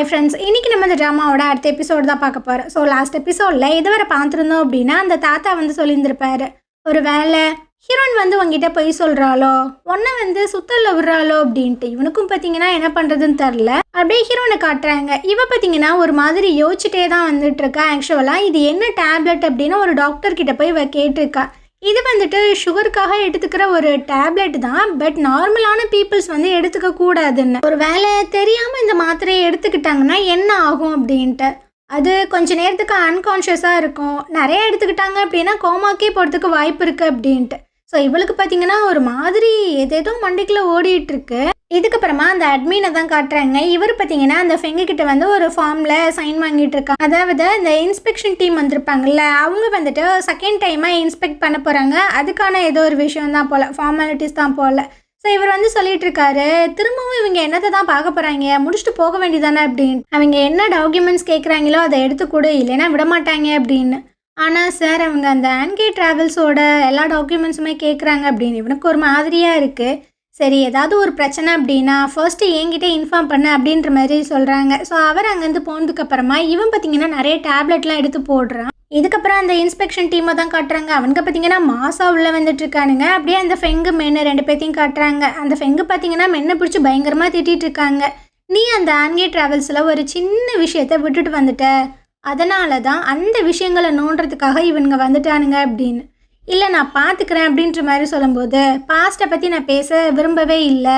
Hi friends, இன்றைக்கி நம்ம இந்த ட்ராமாவோட அடுத்த எபிசோடு தான் பார்க்க போகிறோம். ஸோ லாஸ்ட் எபிசோடில் இதுவரை பார்த்துருந்தோம் அப்படின்னா அந்த தாத்தா சொல்லியிருந்திருப்பாரு, ஒரு வேலை ஹீரோயின் உங்ககிட்ட போய் சொல்கிறாளோ, ஒன்றை சுத்தலில் விடுறாளோ அப்படின்ட்டு. இவனுக்கும் பார்த்தீங்கன்னா என்ன பண்ணுறதுன்னு தெரில. அப்படியே ஹீரோனை காட்டுறாங்க. இவ பார்த்தீங்கன்னா ஒரு மாதிரி யோசிச்சுட்டே தான் வந்துட்டுருக்கா. ஆக்சுவலாக இது என்ன டேப்லெட் அப்படின்னு ஒரு டாக்டர்கிட்ட போய் இவ கேட்டிருக்கா. இது சுகருக்காக எடுத்துக்கிற ஒரு டேப்லெட் தான், பட் நார்மலான பீப்புள்ஸ் எடுத்துக்க கூடாதுன்னு. ஒரு வேலை தெரியாமல் இந்த மாத்திரையை எடுத்துக்கிட்டாங்கன்னா என்ன ஆகும் அப்படின்ட்டு. அது கொஞ்ச நேரத்துக்கு அன்கான்ஷியஸாக இருக்கும். நிறைய எடுத்துக்கிட்டாங்க அப்படின்னா கோமாக்கே போகிறதுக்கு வாய்ப்பு இருக்குது அப்படின்ட்டு. ஸோ இவளுக்கு பார்த்தீங்கன்னா ஒரு மாதிரி ஏதேதோ மண்டைக்குள்ளே ஓடிட்டுருக்கு. இதுக்கப்புறமா அந்த அட்மினை தான் காட்டுறாங்க. இவர் பார்த்தீங்கன்னா அந்த ஃபெங்குக்கிட்ட ஒரு ஃபார்மில் சைன் வாங்கிட்டு இருக்காங்க. அதாவது இந்த இன்ஸ்பெக்ஷன் டீம் வந்திருப்பாங்கல்ல, அவங்க செகண்ட் டைமாக இன்ஸ்பெக்ட் பண்ண போகிறாங்க. அதுக்கான ஏதோ ஒரு விஷயம் தான் போல், ஃபார்மாலிட்டிஸ் தான் போல். ஸோ இவர் சொல்லிட்டு இருக்காரு, திரும்பவும் இவங்க என்னத்தை தான் பார்க்க போகிறாங்க, முடிச்சுட்டு போக வேண்டியதானே அப்படின்னு. அவங்க என்ன டாக்குமெண்ட்ஸ் கேட்குறாங்களோ அதை எடுத்துக்கூட, இல்லைன்னா விட மாட்டாங்க அப்படின்னு. ஆனால் சார் அவங்க அந்த ஆன்கே ட்ராவல்ஸோட எல்லா டாக்குமெண்ட்ஸுமே கேட்குறாங்க அப்படின்னு. இவனுக்கு ஒரு மாதிரியாக இருக்குது. சரி, ஏதாவது ஒரு பிரச்சனை அப்படின்னா ஃபர்ஸ்ட்டு என்கிட்ட இன்ஃபார்ம் பண்ண அப்படின்ற மாதிரி சொல்கிறாங்க. ஸோ அவர் அங்கேருந்து போனதுக்கப்புறமா இவன் பார்த்தீங்கன்னா நிறைய டேப்லெட்லாம் எடுத்து போடுறான். இதுக்கப்புறம் அந்த இன்ஸ்பெக்ஷன் டீமை தான் காட்டுறாங்க. அவனுக்கு பார்த்தீங்கன்னா மாசா உள்ளே வந்துட்டுருக்கானுங்க. அப்படியே அந்த ஃபெங்கு மென்னு ரெண்டு பேர்த்தையும் காட்டுறாங்க. அந்த ஃபெங்கு பார்த்தீங்கன்னா மென்னை பிடிச்சி பயங்கரமாக திட்டிகிட்டு இருக்காங்க. நீ அந்த ஆன்கே ட்ராவல்ஸில் ஒரு சின்ன விஷயத்தை விட்டுட்டு வந்துட்ட, அதனால தான் அந்த விஷயங்களை நோண்டுறதுக்காக இவனுங்க வந்துட்டானுங்க அப்படின்னு. இல்லை நான் பார்த்துக்கிறேன் அப்படின்ற மாதிரி சொல்லும்போது, பாஸ்ட்டை பற்றி நான் பேச விரும்பவே இல்லை,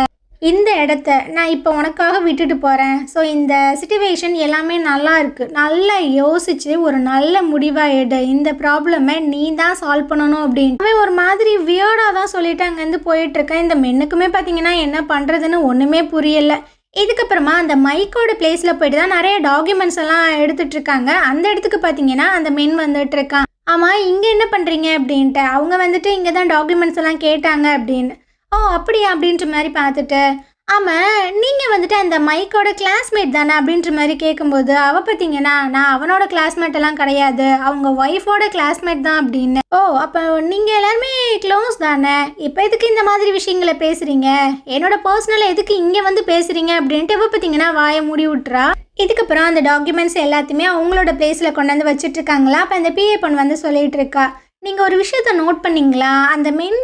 இந்த இடத்த நான் இப்போ உனக்காக விட்டுட்டு போகிறேன். ஸோ இந்த சிச்சுவேஷன் எல்லாமே நல்லா இருக்குது, நல்லா யோசித்து ஒரு நல்ல முடிவாக எடு, இந்த ப்ராப்ளமை நீ தான் சால்வ் பண்ணணும் அப்படின்னு. அவன் ஒரு மாதிரி வியர்டாக தான் சொல்லிட்டு அங்கேருந்து போயிட்டுருக்கேன். இந்த மென்னுக்குமே பார்த்தீங்கன்னா என்ன பண்ணுறதுன்னு ஒன்றுமே புரியலை. இதுக்கப்புறமா அந்த மைக்கோட பிளேஸில் போயிட்டு தான் நிறைய டாக்குமெண்ட்ஸ் எல்லாம் எடுத்துகிட்டு இருக்காங்க. அந்த இடத்துக்கு பார்த்தீங்கன்னா அந்த மென் வந்துட்டு இருக்கான். ஆமாம், இங்கே என்ன பண்ணுறீங்க அப்படின்ட்டு. அவங்க இங்கே தான் டாக்குமெண்ட்ஸ் எல்லாம் கேட்டாங்க அப்படின்னு. ஓ அப்படியா அப்படின்ற மாதிரி பார்த்துட்டு, ஆமாம் நீங்கள் அந்த மைக்கோட கிளாஸ்மேட் தானே அப்படின்ற மாதிரி கேட்கும்போது, அவள் பார்த்தீங்கன்னா நான் அவனோட கிளாஸ்மேட் எல்லாம் கிடையாது, அவங்க ஒய்ஃபோட கிளாஸ்மேட் தான் அப்படின்னு. ஓ அப்போ நீங்கள் எல்லாருமே க்ளோஸ் தானே, இப்போ எதுக்கு இந்த மாதிரி விஷயங்களை பேசுகிறீங்க, என்னோட பர்சனலை எதுக்கு இங்கே பேசுகிறீங்க அப்படின்ட்டு இவ பார்த்தீங்கன்னா வாயை மூடி விட்டுறா. இதுக்கப்புறம் அந்த டாக்குமெண்ட்ஸ் எல்லாத்தையுமே அவங்களோட பிளேஸில் கொண்டாந்து வச்சுட்ருக்காங்களா. அப்போ அந்த பிஏ பொண்ணு சொல்லிகிட்டு இருக்கா, நீங்கள் ஒரு விஷயத்த நோட் பண்ணிங்களா, அந்த மென்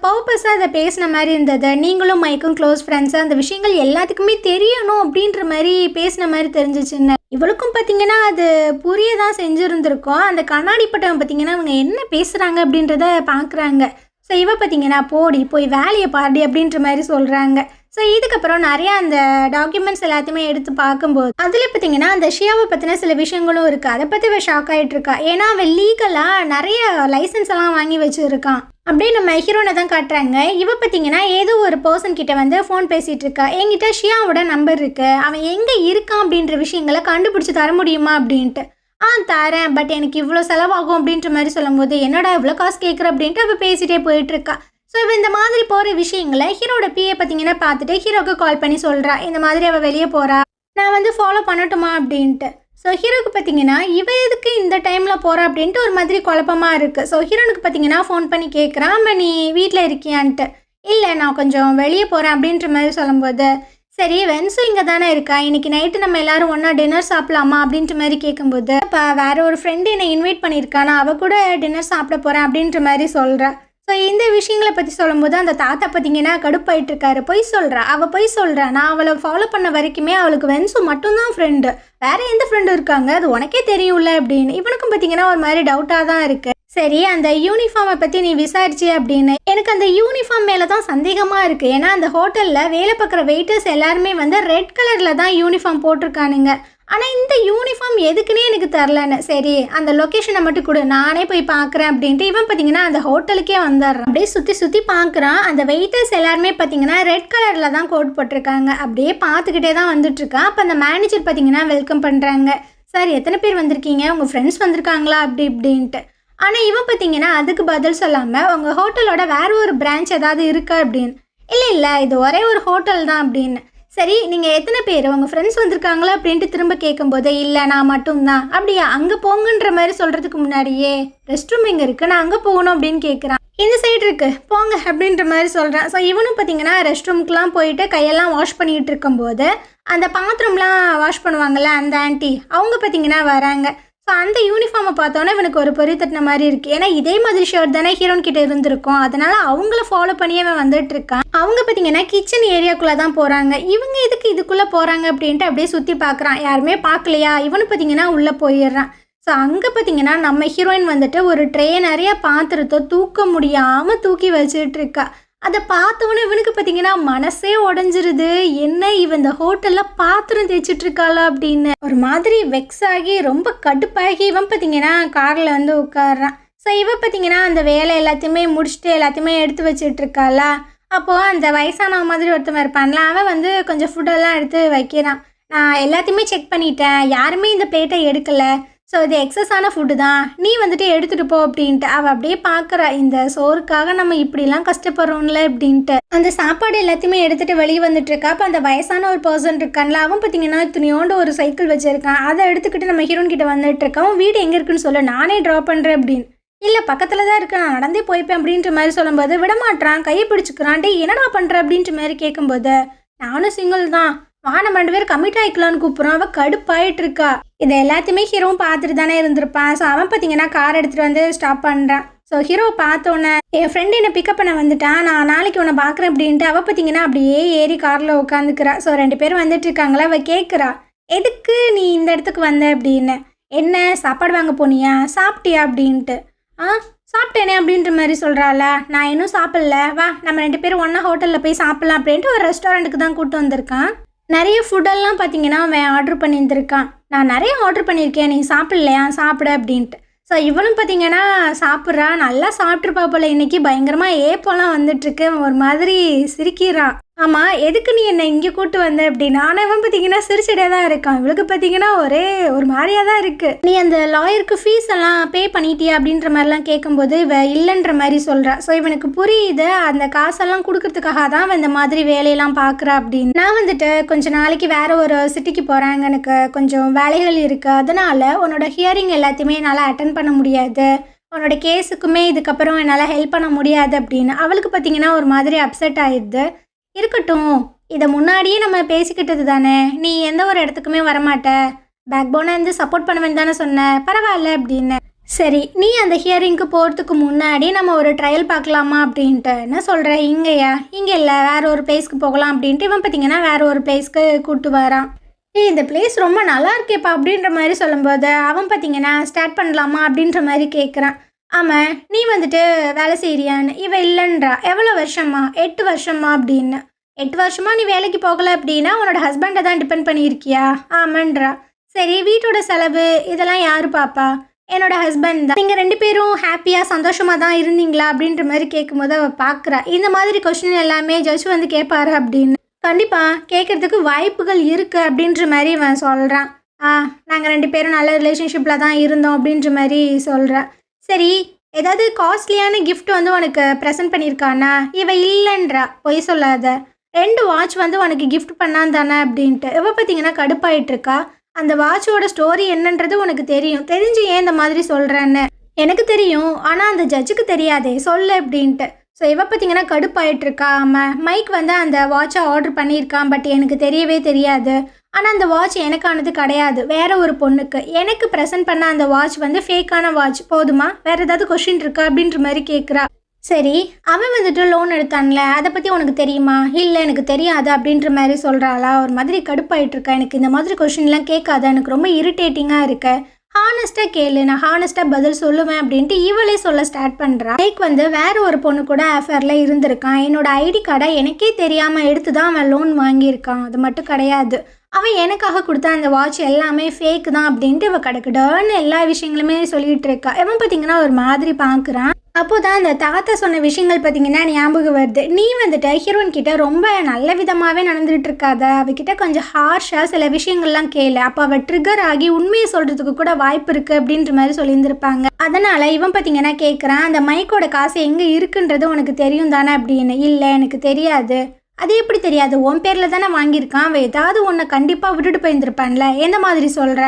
பர்பஸாக அதை பேசின மாதிரி இருந்தது, நீங்களும் மைக்கும் க்ளோஸ் ஃப்ரெண்ட்ஸு, அந்த விஷயங்கள் எல்லாத்துக்குமே தெரியணும் அப்படின்ற மாதிரி பேசின மாதிரி தெரிஞ்சிச்சுன்னு. இவளுக்கும் பார்த்தீங்கன்னா அது புரிய தான் செஞ்சுருந்துருக்கோம். அந்த கண்ணாடி பட்டம் பார்த்தீங்கன்னா அவங்க என்ன பேசுகிறாங்க அப்படின்றத பார்க்குறாங்க. ஸோ இவ பார்த்தீங்கன்னா போடி போய் வேலையை பாடி அப்படின்ற மாதிரி சொல்கிறாங்க. ஸோ இதுக்கப்புறம் நிறையா அந்த டாக்குமெண்ட்ஸ் எல்லாத்தையுமே எடுத்து பார்க்கும்போது அதில் பார்த்தீங்கன்னா அந்த ஷியாவை பற்றின சில விஷயங்களும் இருக்குது. அதை பற்றி அவள் ஷாக் ஆகிட்டுருக்கா. ஏன்னா அவள் லீகலாக நிறைய லைசன்ஸ் எல்லாம் வாங்கி வச்சுருக்கான். அப்படியே நம்ம ஹீரோனை தான் காட்டுறாங்க. இவ பார்த்தீங்கன்னா ஏதோ ஒரு பர்சன் கிட்ட ஃபோன் பேசிகிட்டு இருக்கா. என்கிட்ட ஷியாவோட நம்பர் இருக்குது, அவன் எங்கே இருக்கான் அப்படின்ற விஷயங்களை கண்டுபிடிச்சி தர முடியுமா அப்படின்ட்டு. தரேன், பட் எனக்கு இவ்வளோ செலவாகும் அப்படின்ற மாதிரி சொல்லும்போது, என்னடா இவ்வளோ காசு கேட்குற அப்படின்ட்டு அவள் பேசிகிட்டே போயிட்டுருக்கா. ஸோ இவள் இந்த மாதிரி போகிற விஷயங்களை ஹீரோட பிஏ பார்த்தீங்கன்னா பார்த்துட்டு ஹீரோக்கு கால் பண்ணி சொல்கிறா, இந்த மாதிரி அவள் வெளியே போகிறா, நான் ஃபாலோ பண்ணட்டுமா அப்படின்ட்டு. ஸோ ஹீரோக்கு பார்த்தீங்கன்னா இவ எதுக்கு இந்த டைமில் போகிறா அப்படின்ட்டு ஒரு மாதிரி குழப்பமாக இருக்குது. ஸோ ஹீரோனுக்கு பார்த்தீங்கன்னா ஃபோன் பண்ணி கேட்குறான், நீ வீட்டில் இருக்கியான்ட்டு. இல்லை நான் கொஞ்சம் வெளியே போகிறேன் அப்படின்ற மாதிரி சொல்லும்போது, சரி வென்ஸும் இங்கே தானே இருக்கா, இன்றைக்கி நைட்டு நம்ம எல்லோரும் ஒன்றா டின்னர் சாப்பிடலாமா அப்படின்ற மாதிரி கேட்கும்போது, இப்போ வேறு ஒரு ஃப்ரெண்டு என்னை இன்வைட் பண்ணியிருக்கானா, அவள் கூட டின்னர் சாப்பிட போகிறேன் அப்படின்ற மாதிரி சொல்கிறா. ஸோ இந்த விஷயங்களை பற்றி சொல்லும்போது அந்த தாத்தா பார்த்தீங்கன்னா கடுப்பாயிட்டுருக்காரு. பொய் சொல்கிறா, அவள் பொய் சொல்கிறா, நான் அவளை ஃபாலோ பண்ண வரைக்குமே அவளுக்கு வென்ஸு மட்டும்தான் ஃப்ரெண்டு, வேறு எந்த ஃப்ரெண்டு இருக்காங்க அது உனக்கே தெரியும்ல அப்படின்னு. இவனுக்கும் பார்த்தீங்கன்னா ஒரு மாதிரி டவுட்டாக தான் இருக்குது. சரி அந்த யூனிஃபார்மை பற்றி நீ விசாரிச்சு அப்படின்னு. எனக்கு அந்த யூனிஃபார்ம் மேலே தான் சந்தேகமாக இருக்குது. ஏன்னா அந்த ஹோட்டலில் வேலை பார்க்குற வெயிட்டர்ஸ் எல்லாருமே ரெட் கலரில் தான் யூனிஃபார்ம் போட்டிருக்கானுங்க. ஆனால் இந்த யூனிஃபார்ம் எதுக்குன்னே எனக்கு தரலன்னு. சரி அந்த லொக்கேஷனை மட்டும் கொடு, நானே போய் பார்க்குறேன் அப்படின்ட்டு இவன் பார்த்தீங்கன்னா அந்த ஹோட்டலுக்கே வந்துடுறான். அப்படியே சுற்றி சுற்றி பார்க்குறான். அந்த வெயிட்டர்ஸ் எல்லாருமே பார்த்தீங்கன்னா ரெட் கலரில் தான் கோட் போட்டிருக்காங்க. அப்படியே பார்த்துக்கிட்டே தான் வந்துட்டுருக்கான். அப்போ அந்த மேனேஜர் பார்த்தீங்கன்னா வெல்கம் பண்ணுறாங்க. சார் எத்தனை பேர் வந்திருக்கீங்க, உங்கள் ஃப்ரெண்ட்ஸ் வந்திருக்காங்களா அப்படி இப்படின்ட்டு. ஆனால் இவன் பார்த்தீங்கன்னா அதுக்கு பதில் சொல்லாமல் உங்கள் ஹோட்டலோட வேறு ஒரு பிரான்ச் ஏதாவது இருக்கா அப்படின்னு. இல்லை இது ஒரே ஒரு ஹோட்டல் தான் அப்படின்னு. சரி நீங்கள் எத்தனை பேர், உங்கள் ஃப்ரெண்ட்ஸ் வந்திருக்காங்களா அப்படின்ட்டு திரும்ப கேட்கும்போது, இல்லை நான் மட்டும்தான். அப்படியா, அங்கே போங்கன்ற மாதிரி சொல்கிறதுக்கு முன்னாடியே ரெஸ்ட் ரூம் எங்கே இருக்குது, நான் அங்கே போகணும் அப்படின்னு கேட்குறான். இந்த சைடு இருக்குது போங்க அப்படின்ற மாதிரி சொல்கிறான். ஸோ இவனும் பார்த்தீங்கன்னா ரெஸ்ட் ரூம்க்குலாம் போயிட்டு கையெல்லாம் வாஷ் பண்ணிகிட்டு இருக்கும்போது அந்த பாத்திரம்லாம் வாஷ் பண்ணுவாங்கள்ல அந்த ஆன்ட்டி அவங்க பார்த்தீங்கன்னா வராங்க. ஸோ அந்த யூனிஃபார்மை பார்த்தோன்னே இவனுக்கு ஒரு பொறி தட்டின மாதிரி இருக்குது. ஏன்னா இதே மாதிரி ஷர்ட் தானே ஹீரோன் கிட்ட இருந்திருக்கும். அதனால அவங்கள ஃபாலோ பண்ணியே அவன் வந்துட்டு இருக்கான். அவங்க பார்த்தீங்கன்னா கிச்சன் ஏரியாக்குள்ளே தான் போகிறாங்க. இவங்க எதுக்கு இதுக்குள்ளே போகிறாங்க அப்படின்ட்டு அப்படியே சுற்றி பார்க்குறான். யாருமே பார்க்கலையா? இவனு பார்த்தீங்கன்னா உள்ளே போயிடுறான். ஸோ அங்கே பார்த்தீங்கன்னா நம்ம ஹீரோயின் வந்துட்டு ஒரு ட்ரே நிறைய பாத்திரத்தை தூக்க முடியாமல் தூக்கி வச்சுட்டு இருக்கா. அதை பார்த்தவொன்னே இவனுக்கு பார்த்தீங்கன்னா மனசே உடஞ்சிருது. என்ன இவன் இந்த ஹோட்டலில் பாத்திரம் தேய்ச்சிட்டு இருக்காளா அப்படின்னு ஒரு மாதிரி வெக்ஸ் ஆகி ரொம்ப கடுப்பாகி இவன் பார்த்தீங்கன்னா காரில் வந்து உட்காடுறான். ஸோ இவன் பார்த்தீங்கன்னா அந்த வேலை எல்லாத்தையுமே முடிச்சுட்டு எல்லாத்தையுமே எடுத்து வச்சுட்டு இருக்காளா. அப்போது அந்த வயசான மாதிரி ஒருத்தவன் இருப்பான்ல அவன் வந்து கொஞ்சம் ஃபுட்டெல்லாம் எடுத்து வைக்கிறான். நான் எல்லாத்தையுமே செக் பண்ணிட்டேன், யாருமே இந்த பிளேட்டை எடுக்கலை. ஸோ இது எக்ஸஸான ஃபுட்டு தான், நீ வந்துட்டு எடுத்துகிட்டு போ அப்படின்ட்டு அவள் அப்படியே பார்க்குறா. இந்த சோறுக்காக நம்ம இப்படிலாம் கஷ்டப்படுறோம்ல அப்படின்ட்டு அந்த சாப்பாடு எல்லாத்தையுமே எடுத்துகிட்டு வெளியே வந்துட்டு இருக்கா. அப்போ அந்த வயசான ஒரு பர்சன் இருக்கான்ல அவன் பார்த்தீங்கன்னா துணியோண்டு ஒரு சைக்கிள் வச்சுருக்கான். அதை எடுத்துக்கிட்டு நம்ம ஹீரோன் கிட்ட வந்துட்டு இருக்கான். அவன் வீடு எங்கே இருக்குன்னு சொல்ல, நானே ட்ராப் பண்ணுறேன் அப்படின்னு. இல்லை பக்கத்தில் தான் இருக்கு, நான் நடந்தே போய்ப்பேன் அப்படின்ற மாதிரி சொல்லும்போது விடமாட்டான், கையை பிடிச்சிக்கிறான். டே என்னடா பண்ணுற அப்படின்ற மாதிரி கேட்கும்போது நானும் சிங்கிள் தான், வா நம்ம 2 பேரும் கமிட் ஆகிக்கலான்னு கூப்பிட்றான். அவள் கடுப்பாயிட்டு இருக்கா. இதை எல்லாத்தையுமே ஹீரோவும் பார்த்துட்டு தானே இருந்திருப்பான். ஸோ அவன் பார்த்தீங்கன்னா கார் எடுத்துகிட்டு வந்து ஸ்டாப் பண்ணுறான். ஸோ ஹீரோவை பார்த்தோன்னே என் ஃப்ரெண்டு என்னை பிக்கப் பண்ண வந்துட்டான், நான் நாளைக்கு உன்னை பார்க்குறேன் அப்படின்ட்டு அவள் பார்த்தீங்கன்னா அப்படியே ஏறி காரில் உட்காந்துக்கிறா. ஸோ 2 பேரும் வந்துட்டு இருக்காங்களா. அவள் கேட்குறா, எதுக்கு நீ இந்த இடத்துக்கு வந்த அப்படின்னு. என்ன சாப்பாடு வாங்க போனியா, சாப்பிட்டியா அப்படின்ட்டு. சாப்பிட்டேனே அப்படின்ற மாதிரி சொல்கிறாள. நான் இன்னும் சாப்பிடல, வா நம்ம 2 பேரும் ஒன்றா ஹோட்டலில் போய் சாப்பிட்லாம் அப்படின்ட்டு ஒரு ரெஸ்டாரண்ட்டுக்கு தான் கூப்பிட்டு வந்திருக்கான். நிறைய ஃபுட்டெல்லாம் பார்த்தீங்கன்னா அவன் ஆர்டர் பண்ணியிருந்திருக்கான். நான் நிறைய ஆர்டர் பண்ணியிருக்கேன், நீ சாப்பிட்லையா, சாப்பிட அப்படின்ட்டு. ஸோ இவனும் பார்த்தீங்கன்னா சாப்பிட்றா. நல்லா சாப்பிட்ருப்பா போல். இன்றைக்கி பயங்கரமாக ஏப்பெல்லாம் வந்துட்டுருக்கு. ஒரு மாதிரி சிரிக்கிறான். ஆமாம் எதுக்கு நீ என்னை இங்கே கூப்பிட்டு வந்த அப்படின்னு. ஆனால் இவன் பார்த்தீங்கன்னா சிரிச்சிட்டே தான் இருக்கான். இவளுக்கு பார்த்தீங்கன்னா ஒரே ஒரு மாதிரியாக தான் இருக்குது. நீ அந்த லாயருக்கு ஃபீஸ் எல்லாம் பே பண்ணிட்டியா அப்படின்ற மாதிரிலாம் கேட்கும்போது இவ இல்லைன்ற மாதிரி சொல்கிறா. ஸோ இவனுக்கு புரியுது அந்த காசெல்லாம் கொடுக்கறதுக்காக தான் அவன் இந்த மாதிரி வேலையெல்லாம் பார்க்குறா அப்படின்னு. நான் வந்துட்டு கொஞ்சம் நாளைக்கு வேறு ஒரு சிட்டிக்கு போகிறாங்க, எனக்கு கொஞ்சம் வேலைகள் இருக்குது, அதனால் உன்னோட ஹியரிங் எல்லாத்தையுமே என்னால் அட்டன் பண்ண முடியாது, உன்னோட கேஸுக்குமே இதுக்கப்புறம் என்னால் ஹெல்ப் பண்ண முடியாது அப்படின்னு. அவளுக்கு பார்த்தீங்கன்னா ஒரு மாதிரி அப்செட் ஆயிடுது. இருக்கட்டும், இதை முன்னாடியே நம்ம பேசிக்கிட்டது தானே, நீ எந்த ஒரு இடத்துக்குமே வரமாட்ட, பேக் போனை வந்து சப்போர்ட் பண்ணுவேன்னு தானே சொன்ன, பரவாயில்ல அப்படின்னு. சரி நீ அந்த ஹியரிங்க்கு போகிறதுக்கு முன்னாடி நம்ம ஒரு ட்ரையல் பார்க்கலாமா அப்படின்ட்டு. என்ன சொல்கிற, இங்கேயா? இங்கே இல்லை, வேறு ஒரு பிளேஸ்க்கு போகலாம் அப்படின்ட்டு இவன் பார்த்தீங்கன்னா வேறு ஒரு பிளேஸ்க்கு கூப்பிட்டு வரான். இந்த பிளேஸ் ரொம்ப நல்லா இருக்கேப்பா அப்படின்ற மாதிரி சொல்லும்போது அவன் பார்த்தீங்கன்னா ஸ்டார்ட் பண்ணலாமா அப்படின்ற மாதிரி கேட்குறான். ஆமாம் நீ வந்துட்டு வேலை செய்கிறியான்னு. இவன் இல்லைன்றா. எவ்வளோ வருஷமா? 8 வருஷமா அப்படின்னு. 8 வருஷமா நீ வேலைக்கு போகலை அப்படின்னா உன்னோட ஹஸ்பண்டை தான் டிபெண்ட் பண்ணியிருக்கியா? ஆமான்றா. சரி வீட்டோட செலவு இதெல்லாம் யார் பாப்பா? என்னோட ஹஸ்பண்ட் தான். நீங்கள் 2 பேரும் ஹாப்பியாக சந்தோஷமாக தான் இருந்தீங்களா அப்படின்ற மாதிரி கேட்கும்போது அவள் பார்க்குறா. இந்த மாதிரி கொஸ்டின் எல்லாமே ஜட்ஜ் வந்து கேட்பாரு அப்படின்னு. கண்டிப்பாக கேட்குறதுக்கு வாய்ப்புகள் இருக்குது அப்படின்ற மாதிரி இவன் சொல்கிறான். நாங்கள் 2 பேரும் நல்ல ரிலேஷன்ஷிப்பில் தான் இருந்தோம் அப்படின்ற மாதிரி சொல்கிறான். சரி ஏதாவது காஸ்ட்லியான கிஃப்ட் வந்து உனக்கு ப்ரெசென்ட் பண்ணியிருக்கானா? இவ இல்லைன்றா. பொய் சொல்லாத, 2 வாட்ச் வந்து உனக்கு கிஃப்ட் பண்ணான் தானே அப்படின்ட்டு. இவ பார்த்தீங்கன்னா கடுப்பாயிட்டு இருக்கா. அந்த வாட்சோட ஸ்டோரி என்னன்றது உனக்கு தெரியும், தெரிஞ்சு ஏன் இந்த மாதிரி சொல்கிறேன்னு. எனக்கு தெரியும், ஆனால் அந்த ஜட்ஜுக்கு தெரியாதே, சொல்லு அப்படின்ட்டு. ஸோ இவ பார்த்தீங்கன்னா கடுப்பாயிட்ருக்கா. ஆமாம் மைக் வந்து அந்த வாட்சை ஆர்டர் பண்ணியிருக்கான், பட் எனக்கு தெரியவே தெரியாது. ஆனால் அந்த வாட்ச் எனக்கானது கிடையாது, வேற ஒரு பொண்ணுக்கு. எனக்கு ப்ரெசென்ட் பண்ண அந்த வாட்ச் வந்து ஃபேக்கான வாட்ச். போதுமா? வேறு ஏதாவது கொஷின் இருக்கா அப்படின்ற மாதிரி கேட்குறா. சரி அவன் வந்துட்டு லோன் எடுத்தான்ல, அதை பற்றி உனக்கு தெரியுமா? இல்லை எனக்கு தெரியாது அப்படின்ற மாதிரி சொல்கிறாளா. ஒரு மாதிரி கடுப்பாயிட்ருக்கா. எனக்கு இந்த மாதிரி கொஷின்லாம் கேட்காத, எனக்கு ரொம்ப இரிட்டேட்டிங்காக இருக்கு, ஹானஸ்ட்டாக கேளு, நான் ஹானஸ்ட்டாக பதில் சொல்லுவேன் அப்படின்ட்டு இவளே சொல்ல ஸ்டார்ட் பண்ணுறா. லைக் வந்து வேறு ஒரு பொண்ணு கூட அஃபேரில் இருந்திருக்கான். என்னோட ஐடி கார்டை எனக்கே தெரியாமல் எடுத்து தான் அவன் லோன் வாங்கியிருக்கான். அது மட்டும் கிடையாது, அவன் எனக்காக கொடுத்த அந்த வாட்ச் எல்லாமே ஃபேக் தான் அப்படின்ட்டு இவ கடக்குடான்னு எல்லா விஷயங்களுமே சொல்லிகிட்டு இருக்கா. இவன் பார்த்தீங்கன்னா ஒரு மாதிரி பார்க்குறான். அப்போ தான் அந்த தாத்தா சொன்ன விஷயங்கள் பார்த்தீங்கன்னா ஞாபகம் வருது. நீ வந்துட்டு ஹீரோயின் கிட்ட ரொம்ப நல்ல விதமாகவே நடந்துகிட்டு இருக்காத, அவகிட்ட கொஞ்சம் ஹார்ஷாக சில விஷயங்கள்லாம் கேளு, அப்போ அவள் ட்ரிகர் ஆகி உண்மையை சொல்கிறதுக்கு கூட வாய்ப்பு இருக்குது அப்படின்ற மாதிரி சொல்லியிருந்திருப்பாங்க. அதனால் இவன் பார்த்தீங்கன்னா கேட்குறான், அந்த மைக்கோட காசு எங்கே இருக்குன்றது உனக்கு தெரியும் தானே அப்படின்னு. இல்லை எனக்கு தெரியாது. அது எப்படி தெரியாது? உன் பேரில் தானே வாங்கியிருக்கான். அவன் ஏதாவது ஒன்று கண்டிப்பாக விட்டுட்டு போயிருந்திருப்பான்ல. எந்த மாதிரி சொல்கிற?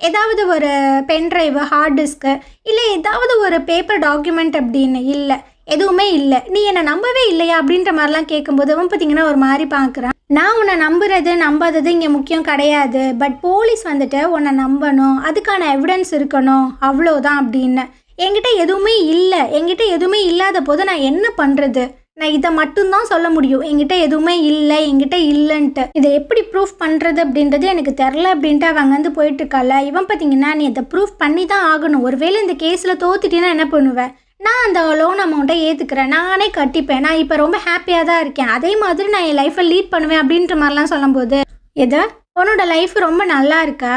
ஏதாவது ஒரு பென்ட்ரைவு, ஹார்ட் டிஸ்க்கு, இல்லை ஏதாவது ஒரு பேப்பர் டாக்குமெண்ட் அப்படின்னு. இல்லை எதுவுமே இல்லை. நீ என்னை நம்பவே இல்லையா அப்படின்ற மாதிரிலாம் கேட்கும்போது அவன் பார்த்தீங்கன்னா ஒரு மாதிரி பார்க்குறான். நான் உன்னை நம்புறது நம்பாதது இங்கே முக்கியம் கிடையாது. பட் போலீஸ் வந்துட்டு உன்னை நம்பணும், அதுக்கான எவிடன்ஸ் இருக்கணும், அவ்வளோதான் அப்படின்னு. என்கிட்ட எதுவுமே இல்லாத போது நான் என்ன பண்ணுறது? நான் இதை மட்டும்தான் சொல்ல முடியும், என்கிட்ட எதுவுமே இல்லை, என்கிட்ட இல்லைன்ட்டு. இதை எப்படி ப்ரூஃப் பண்ணுறது அப்படின்றது எனக்கு தெரில அப்படின்ட்டு அவன் அங்கேருந்து போயிட்டுருக்கால. இவன் பார்த்தீங்கன்னா நீ இதை ப்ரூஃப் பண்ணி தான் ஆகணும், ஒருவேளை இந்த கேஸில் தோத்துட்டேன்னா என்ன பண்ணுவேன்? நான் அந்த லோன் அமௌண்ட்டை ஏற்றுக்கிறேன், நானே கட்டிப்பேன், நான் இப்போ ரொம்ப ஹாப்பியாக தான் இருக்கேன், அதே மாதிரி நான் என் லைஃப்பை லீட் பண்ணுவேன் அப்படின்ற மாதிரிலாம் சொல்லும்போது, எதை உன்னோட லைஃப் ரொம்ப நல்லா இருக்கா?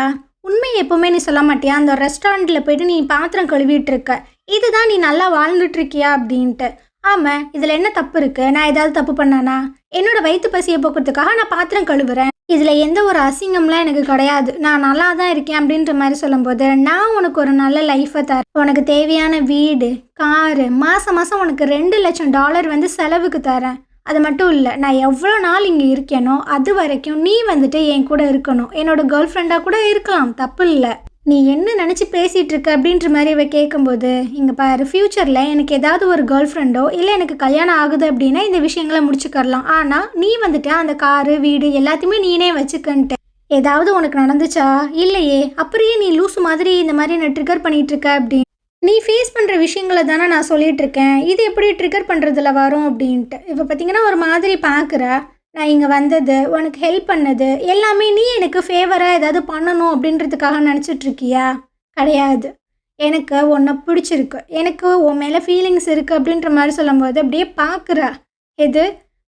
உண்மையை எப்போவுமே நீ சொல்ல மாட்டியா? அந்த ரெஸ்டாரண்ட்டில் போயிட்டு நீ பாத்திரம் கழுவிட்டு இருக்க, இதுதான் நீ நல்லா வாழ்ந்துட்டுருக்கியா அப்படின்ட்டு. ஆமாம், இதில் என்ன தப்பு இருக்குது? நான் ஏதாவது தப்பு பண்ணானா? என்னோட வயிற்று பசியை போக்குறதுக்காக நான் பாத்திரம் கழுவுறேன், இதில் எந்த ஒரு அசிங்கம்லாம் எனக்கு கிடையாது, நான் நல்லா தான் இருக்கேன் அப்படின்ற மாதிரி சொல்லும்போது, நான் உனக்கு ஒரு நல்ல லைஃப்பை தரேன், உனக்கு தேவையான வீடு, காரு, மாதம் மாதம் உனக்கு $2,00,000 வந்து செலவுக்கு தரேன். அது மட்டும் இல்லை, நான் எவ்வளோ நாள் இங்கே இருக்கேனோ அது வரைக்கும் நீ வந்துட்டு என் கூட இருக்கணும், என்னோட கேர்ள் ஃப்ரெண்டாக கூட இருக்கலாம், தப்பு இல்லை. நீ என்ன நினச்சி பேசிகிட்டு இருக்க அப்படின்ற மாதிரி இவ கேட்கும்போது, இங்கே பாரு, ஃப்யூச்சரில் எனக்கு ஏதாவது ஒரு கேர்ள் ஃப்ரெண்டோ இல்லை எனக்கு கல்யாணம் ஆகுது அப்படின்னா இந்த விஷயங்களை முடிச்சுக்கரலாம். ஆனால் நீ வந்துட்டு அந்த காரு, வீடு எல்லாத்தையுமே நீனே வச்சுக்கன்ட்டு ஏதாவது உனக்கு நடந்துச்சா? இல்லையே, அப்படியே நீ லூசு மாதிரி இந்த மாதிரி நான் ட்ரிகர் பண்ணிகிட்ருக்க அப்படின்னு. நீ ஃபேஸ் பண்ணுற விஷயங்களை தானே நான் சொல்லிகிட்ருக்கேன், இது எப்படி ட்ரிகர் பண்ணுறதுல வரும் அப்படின்ட்டு. இப்போ பார்த்தீங்கன்னா ஒரு மாதிரி பார்க்குறா. நான் இங்கே வந்தது, உனக்கு ஹெல்ப் பண்ணது எல்லாமே நீ எனக்கு ஃபேவராக ஏதாவது பண்ணணும் அப்படின்றதுக்காக நினச்சிட்ருக்கியா? கிடையாது, எனக்கு உன்னை பிடிச்சிருக்கு, எனக்கு உன் மேலே ஃபீலிங்ஸ் இருக்குது அப்படின்ற மாதிரி சொல்லும்போது அப்படியே பார்க்குறா. எது,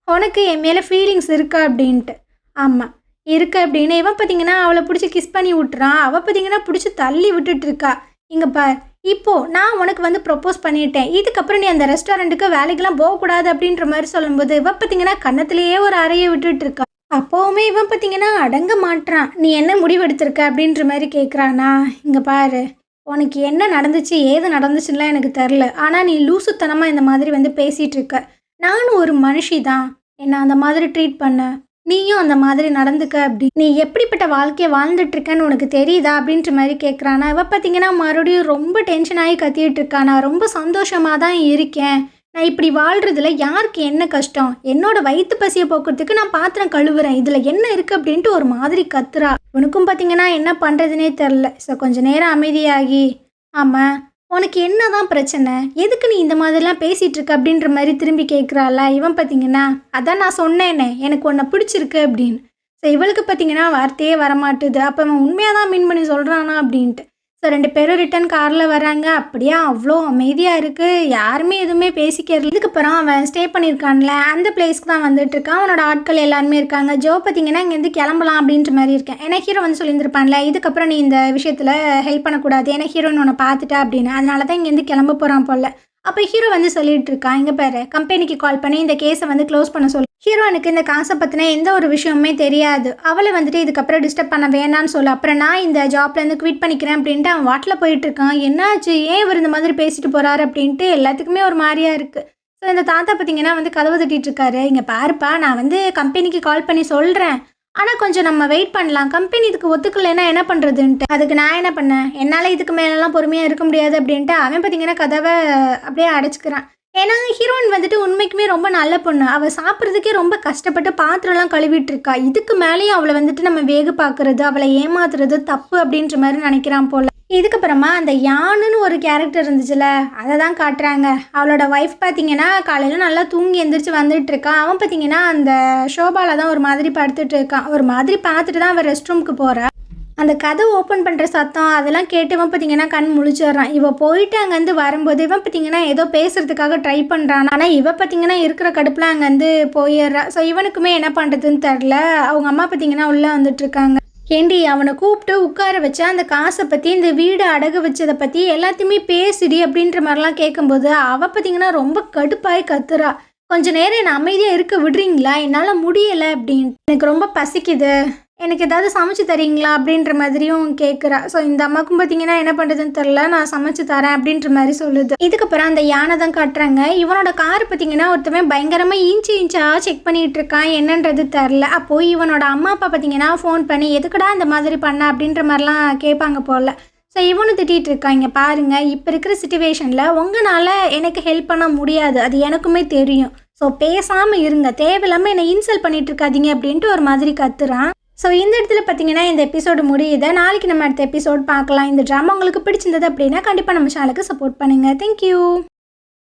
உனக்கு என் மேலே ஃபீலிங்ஸ் இருக்கா அப்படின்ட்டு. ஆமாம் இருக்கு அப்படின்னு. இவன் பார்த்தீங்கன்னா அவளை பிடிச்சி கிஸ் பண்ணி விட்டுறான், அவள் பார்த்தீங்கன்னா பிடிச்சி தள்ளி விட்டுட்டுருக்கா. இங்கே பார், இப்போது நான் உனக்கு வந்து ப்ரப்போஸ் பண்ணிட்டேன், இதுக்கப்புறம் நீ அந்த ரெஸ்டாரண்ட்டுக்கு வேலைக்கெல்லாம் போகக்கூடாது அப்படின்ற மாதிரி சொல்லும்போது இவன் பார்த்தீங்கன்னா கன்னத்திலேயே ஒரு அறையை விட்டுட்டு இருக்கா. அப்போவுமே இவன் பார்த்தீங்கன்னா அடங்க மாட்டான். நீ என்ன முடிவெடுத்திருக்க அப்படின்ற மாதிரி கேட்குறானா. இங்கே பாரு, உனக்கு என்ன நடந்துச்சு ஏது நடந்துச்சுன்னா எனக்கு தெரில, ஆனால் நீ லூசுத்தனமாக இந்த மாதிரி வந்து பேசிகிட்டு இருக்க. நானும் ஒரு மனுஷி தான், என்ன அந்த மாதிரி ட்ரீட் பண்ண, நீயும் அந்த மாதிரி நடந்துக்க, அப்படி நீ எப்படிப்பட்ட வாழ்க்கையை வாழ்ந்துட்டுருக்கன்னு உனக்கு தெரியுதா அப்படின்ற மாதிரி கேட்குறானா. இவ பார்த்தீங்கன்னா மறுபடியும் ரொம்ப டென்ஷன் ஆகி கத்திட்டு இருக்கா. நான் ரொம்ப சந்தோஷமாக தான் இருக்கேன், நான் இப்படி வாழ்கிறதுல யாருக்கு என்ன கஷ்டம், என்னோட வயிற்று பசியை போக்குறதுக்கு நான் பாத்திரம் கழுவுறேன், இதில் என்ன இருக்குது அப்படின்ட்டு ஒரு மாதிரி கத்துறா. உனக்கும் பார்த்தீங்கன்னா என்ன பண்ணுறதுனே தெரில. ஸோ கொஞ்சம் நேரம் அமைதியாகி, ஆமாம் உனக்கு என்ன தான் பிரச்சனை, எதுக்கு நீ இந்த மாதிரிலாம் பேசிகிட்டு இருக்க அப்படின்ற மாதிரி திரும்பி கேட்குறாள. இவன் பார்த்தீங்கன்னா அதான் நான் சொன்னேனே எனக்கு உன்னை பிடிச்சிருக்கு அப்படின்னு. ஸோ இவளுக்கு பார்த்தீங்கன்னா வார்த்தையே வரமாட்டுது. அப்போ அவன் உண்மையாக தான் மீன் பண்ணி சொல்கிறானா அப்படின்ட்டு. ஸோ 2 பேரும் ரிட்டன் காரில் வராங்க. அப்படியே அவ்வளோ அமைதியாக இருக்குது, யாருமே எதுவுமே பேசிக்கிறது. இதுக்கப்புறம் அவன் ஸ்டே பண்ணியிருக்கான்ல அந்த பிளேஸ்க்கு தான் வந்துட்டு இருக்கான். அவனோட ஆட்கள் எல்லாருமே இருக்காங்க. ஜோ பார்த்தீங்கன்னா இங்கேருந்து கிளம்பலாம் அப்படின்ற மாதிரி இருக்கேன். ஏன்னா ஹீரோ வந்து சொல்லியிருந்திருப்பான்ல, இதுக்கப்புறம் நீ இந்த விஷயத்தில் ஹெல்ப் பண்ணக்கூடாது, ஏன்னா ஹீரோயின் உன்னை பார்த்துட்டா அப்படின்னு, அதனால தான் இங்கேருந்து கிளம்ப போகிறான் போல். அப்போ ஹீரோ வந்து சொல்லிட்டு இருக்கான், இங்கே பாரு, கம்பெனிக்கு கால் பண்ணி இந்த கேஸை வந்து க்ளோஸ் பண்ண சொல்லு. ஹீரோனுக்கு இந்த காசை பற்றின எந்த ஒரு விஷயமுமே தெரியாது, அவளை வந்துட்டு இதுக்கப்புறம் டிஸ்டர்ப் பண்ண வேணான்னு சொல்லு, அப்புறம் நான் இந்த ஜாப்லேருந்து குவிட் பண்ணிக்கிறேன் அப்படின்ட்டு அவன் வாட்டில் போயிட்டுருக்கான். என்னாச்சு, ஏன் இவர் இந்த மாதிரி பேசிட்டு போகிறாரு அப்படின்ட்டு எல்லாத்துக்குமே ஒரு மாதிரியா இருக்குது. ஸோ இந்த தாத்தா பார்த்தீங்கன்னா வந்து கதவை தட்டிட்டு இருக்காரு. இங்கே பாருப்பா, நான் வந்து கம்பெனிக்கு கால் பண்ணி சொல்கிறேன், ஆனால் கொஞ்சம் நம்ம வெயிட் பண்ணலாம், கம்பெனி இதுக்கு ஒத்துக்கலைன்னா என்ன பண்ணுறதுன்ட்டு. அதுக்கு நான் என்ன பண்ணேன், என்னால் இதுக்கு மேலெலாம் பொறுமையாக இருக்க முடியாது அப்படின்ட்டு அவன் பார்த்தீங்கன்னா கதவை அப்படியே அடைச்சிக்கிறான். ஏன்னா ஹீரோயின் வந்துட்டு உண்மைக்குமே ரொம்ப நல்ல பொண்ணு, அவள் சாப்பிட்றதுக்கே ரொம்ப கஷ்டப்பட்டு பாத்திரம்லாம் கழுவிட்டு இருக்கா, இதுக்கு மேலேயும் அவளை வந்துட்டு நம்ம வேக பார்க்குறது, அவளை ஏமாத்துறது தப்பு அப்படின்ற மாதிரி நினைக்கிறான் போல். இதுக்கப்புறமா அந்த யானுன்னு ஒரு கேரக்டர் இருந்துச்சுல, அதை தான் காட்டுறாங்க. அவளோட ஒய்ஃப் பார்த்தீங்கன்னா காலையில் நல்லா தூங்கி எந்திரிச்சு வந்துட்டு இருக்கான். அவன் பார்த்தீங்கன்னா அந்த ஷோபாவில் தான் ஒரு மாதிரி படுத்துட்டு இருக்கான். ஒரு மாதிரி பார்த்துட்டு தான் அவன் ரெஸ்ட் ரூமுக்கு போகிறா. அந்த கதை ஓப்பன் பண்ணுற சத்தம் அதெல்லாம் கேட்டவன் பார்த்தீங்கன்னா கண் முழிச்சிட்றான். இவ போயிட்டு அங்கேருந்து வரும்போது இவன் பார்த்தீங்கன்னா ஏதோ பேசுறதுக்காக ட்ரை பண்ணுறான். ஆனால் இவ பார்த்தீங்கன்னா இருக்கிற கடுப்பில் அங்கேருந்து போயிடுறா. ஸோ இவனுக்குமே என்ன பண்ணுறதுன்னு தெரில. அவங்க அம்மா பார்த்தீங்கன்னா உள்ளே வந்துட்டுருக்காங்க. ஏண்டி, அவனை கூப்பிட்டு உட்கார வச்சு அந்த காசை பற்றி, இந்த வீடு அடகு வச்சதை பற்றி எல்லாத்தையுமே பேசிடி அப்படின்ற மாதிரிலாம் கேட்கும்போது அவள் பார்த்தீங்கன்னா ரொம்ப கடுப்பாய் கத்துறா. கொஞ்சம் நேரம் என்னை அமைதியாக இருக்க விடுறீங்களா, என்னால் முடியலை அப்படின்ட்டு, எனக்கு ரொம்ப பசிக்குது, எனக்கு ஏதாவது சமைச்சு தரீங்களா அப்படின்ற மாதிரியும் கேட்குறா. ஸோ இந்த அம்மாவுக்கும் பார்த்தீங்கன்னா என்ன பண்ணுறதுன்னு தெரில, நான் சமைச்சு தரேன் அப்படின்ற மாதிரி சொல்லுது. இதுக்கப்புறம் அந்த யானை தான் காட்டுறாங்க. இவனோட கார் பார்த்தீங்கன்னா ஒருத்தவன் பயங்கரமாக இன்ச்சாக செக் பண்ணிகிட்டு இருக்கான், என்னன்றது தெரில. அப்போது இவனோட அம்மா அப்பா பார்த்தீங்கன்னா ஃபோன் பண்ணி எதுக்குடா இந்த மாதிரி பண்ண அப்படின்ற மாதிரிலாம் கேட்பாங்க போல். ஸோ இவனும் திட்டிகிட்டு இருக்காங்க, பாருங்கள் இப்போ இருக்கிற சிச்சுவேஷனில் உங்களால் எனக்கு ஹெல்ப் பண்ண முடியாது, அது எனக்குமே தெரியும். ஸோ பேசாமல் இருங்க, தேவையில்லாமல் என்னை இன்சல்ட் பண்ணிட்டு இருக்காதீங்க அப்படின்ட்டு ஒரு மாதிரி கத்துறான். ஸோ இந்த இடத்துல பார்த்தீங்கன்னா இந்த எபிசோடு முடியுது. நாளைக்கு நம்ம அடுத்த எபிசோட் பார்க்கலாம். இந்த ட்ராமா உங்களுக்கு பிடிச்சிருந்தது அப்படின்னா கண்டிப்பாக நம்ம சேனலுக்கு சப்போர்ட் பண்ணுங்கள். தேங்க்யூ.